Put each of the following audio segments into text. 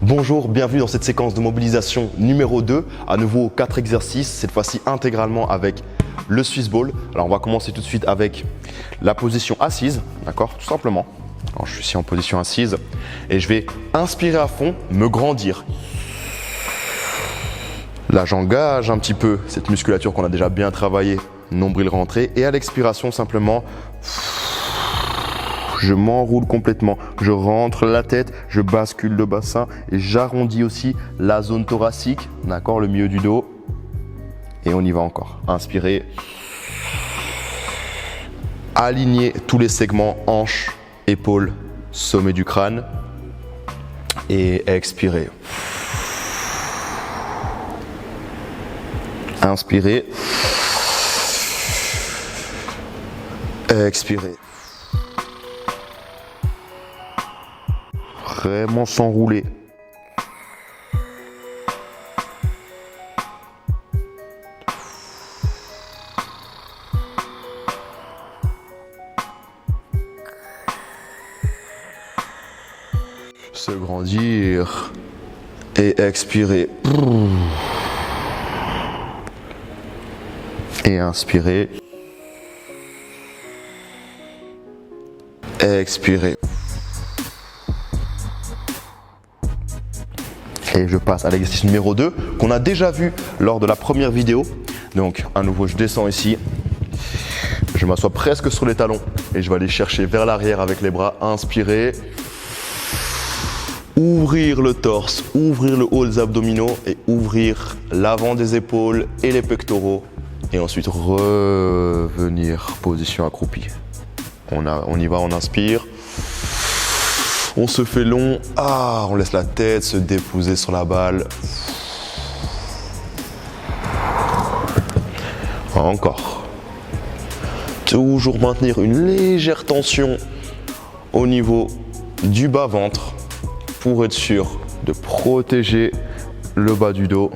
Bonjour, bienvenue dans cette séquence de mobilisation numéro 2. À nouveau 4 exercices, cette fois-ci intégralement avec le Swiss Ball. Alors on va commencer tout de suite avec la position assise, d'accord, tout simplement. Alors, je suis ici en position assise et je vais inspirer à fond, me grandir. Là j'engage un petit peu cette musculature qu'on a déjà bien travaillée, nombril rentré, et à l'expiration simplement, je m'enroule complètement, je rentre la tête, je bascule le bassin et j'arrondis aussi la zone thoracique, d'accord, le milieu du dos. Et on y va encore. Inspirez. Alignez tous les segments, hanches, épaules, sommet du crâne. Et expirez. Inspirez. Expirez. Vraiment s'enrouler. Se grandir et expirer. Et inspirer. Expirer. Et je passe à l'exercice numéro 2 qu'on a déjà vu lors de la première vidéo. Donc à nouveau je descends ici, je m'assois presque sur les talons et je vais aller chercher vers l'arrière avec les bras. Inspirer, ouvrir le torse, ouvrir le haut des abdominaux et ouvrir l'avant des épaules et les pectoraux. Et ensuite revenir position accroupie. On y va, on inspire. On se fait long, on laisse la tête se déposer sur la balle. Encore. Toujours maintenir une légère tension au niveau du bas-ventre pour être sûr de protéger le bas du dos.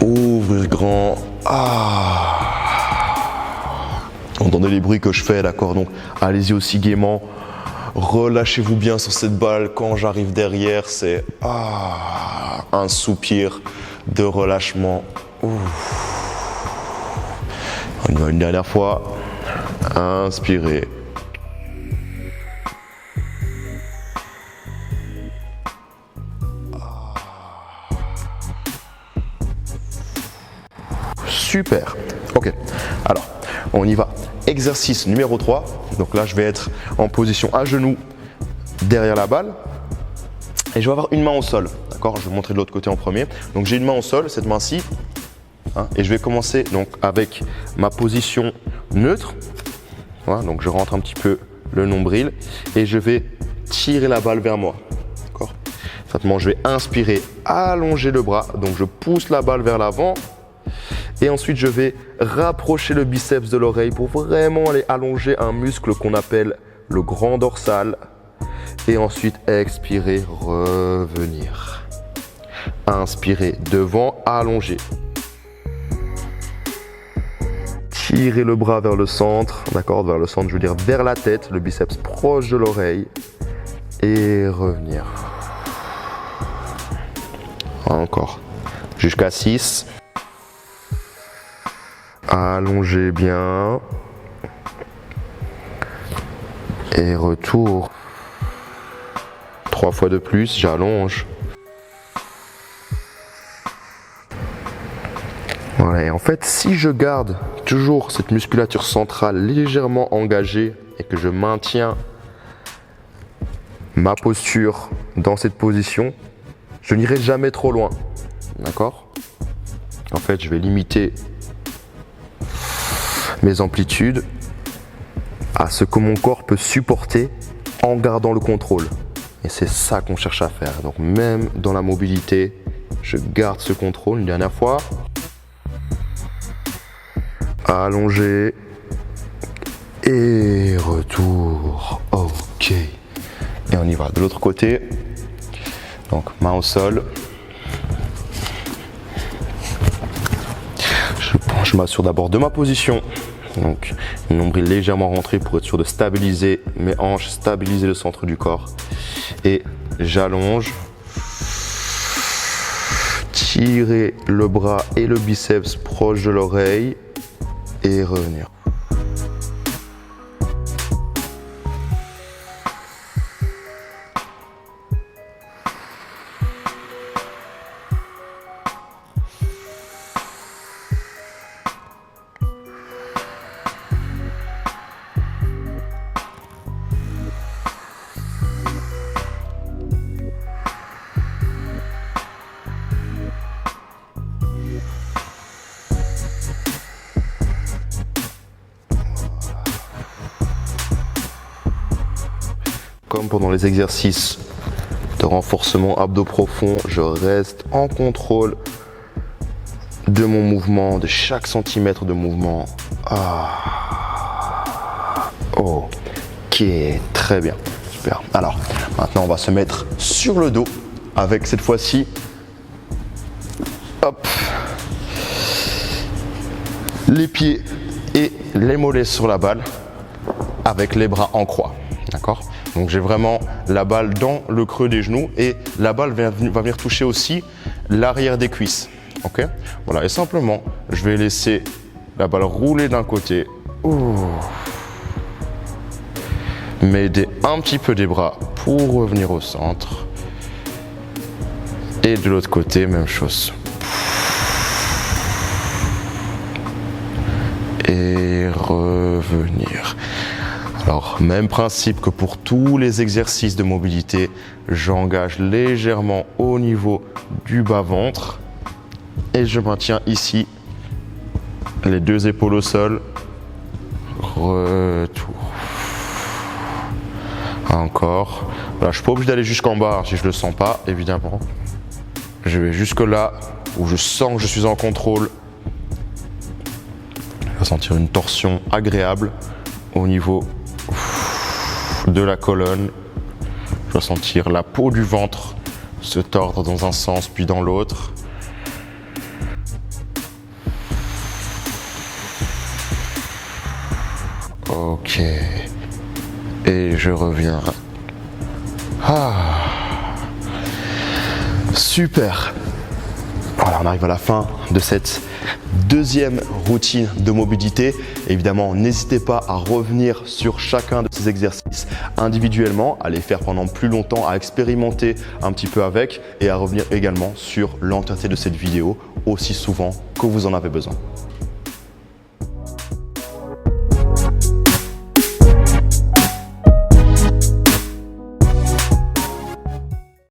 Ouvrir grand. Entendez les bruits que je fais, d'accord? Donc allez-y aussi gaiement. Relâchez-vous bien sur cette balle. Quand j'arrive derrière, c'est un soupir de relâchement. On y va une dernière fois. Inspirez. Super. Ok. Alors, on y va. Exercice numéro 3. Donc là, je vais être en position à genoux derrière la balle. Et je vais avoir une main au sol. D'accord? Je vais vous montrer de l'autre côté en premier. Donc j'ai une main au sol, cette main-ci. Et je vais commencer donc avec ma position neutre. Voilà, donc je rentre un petit peu le nombril. Et je vais tirer la balle vers moi. D'accord? Simplement, je vais inspirer, allonger le bras. Donc je pousse la balle vers l'avant. Et ensuite, je vais rapprocher le biceps de l'oreille pour vraiment aller allonger un muscle qu'on appelle le grand dorsal. Et ensuite, expirer, revenir. Inspirer, devant, allonger. Tirer le bras vers le centre, d'accord, vers le centre, je veux dire vers la tête, le biceps proche de l'oreille. Et revenir. Encore. Jusqu'à 6. Allongez bien. Et retour. 3 fois de plus, j'allonge. Voilà, et en fait, si je garde toujours cette musculature centrale légèrement engagée et que je maintiens ma posture dans cette position, je n'irai jamais trop loin. D'accord? En fait, je vais limiter mes amplitudes à ce que mon corps peut supporter en gardant le contrôle. Et c'est ça qu'on cherche à faire. Donc même dans la mobilité, je garde ce contrôle. Une dernière fois. Allongé. Et retour. Ok. Et on y va de l'autre côté. Donc main au sol. Je m'assure d'abord de ma position Donc, nombril légèrement rentré pour être sûr de stabiliser mes hanches, stabiliser le centre du corps. Et j'allonge. Tirer le bras et le biceps proche de l'oreille et revenir. Comme pendant les exercices de renforcement abdos profond, je reste en contrôle de mon mouvement, de chaque centimètre de mouvement. Ok, très bien, super. Alors, maintenant on va se mettre sur le dos avec cette fois-ci, hop, les pieds et les mollets sur la balle avec les bras en croix, d'accord? Donc j'ai vraiment la balle dans le creux des genoux et la balle va venir toucher aussi l'arrière des cuisses. Ok, voilà, et simplement, je vais laisser la balle rouler d'un côté. M'aider un petit peu des bras pour revenir au centre. Et de l'autre côté, même chose. Et revenir. Alors, même principe que pour tous les exercices de mobilité, j'engage légèrement au niveau du bas-ventre et je maintiens ici les deux épaules au sol. Retour. Encore. Voilà, je ne suis pas obligé d'aller jusqu'en bas si je ne le sens pas, évidemment. Je vais jusque là où je sens que je suis en contrôle. Je vais sentir une torsion agréable au niveau de la colonne. Je dois sentir la peau du ventre se tordre dans un sens puis dans l'autre. Ok. Et je reviens. Super. Voilà, on arrive à la fin de cette deuxième routine de mobilité. Évidemment, n'hésitez pas à revenir sur chacun de ces exercices individuellement, à les faire pendant plus longtemps, à expérimenter un petit peu avec et à revenir également sur l'entièreté de cette vidéo aussi souvent que vous en avez besoin.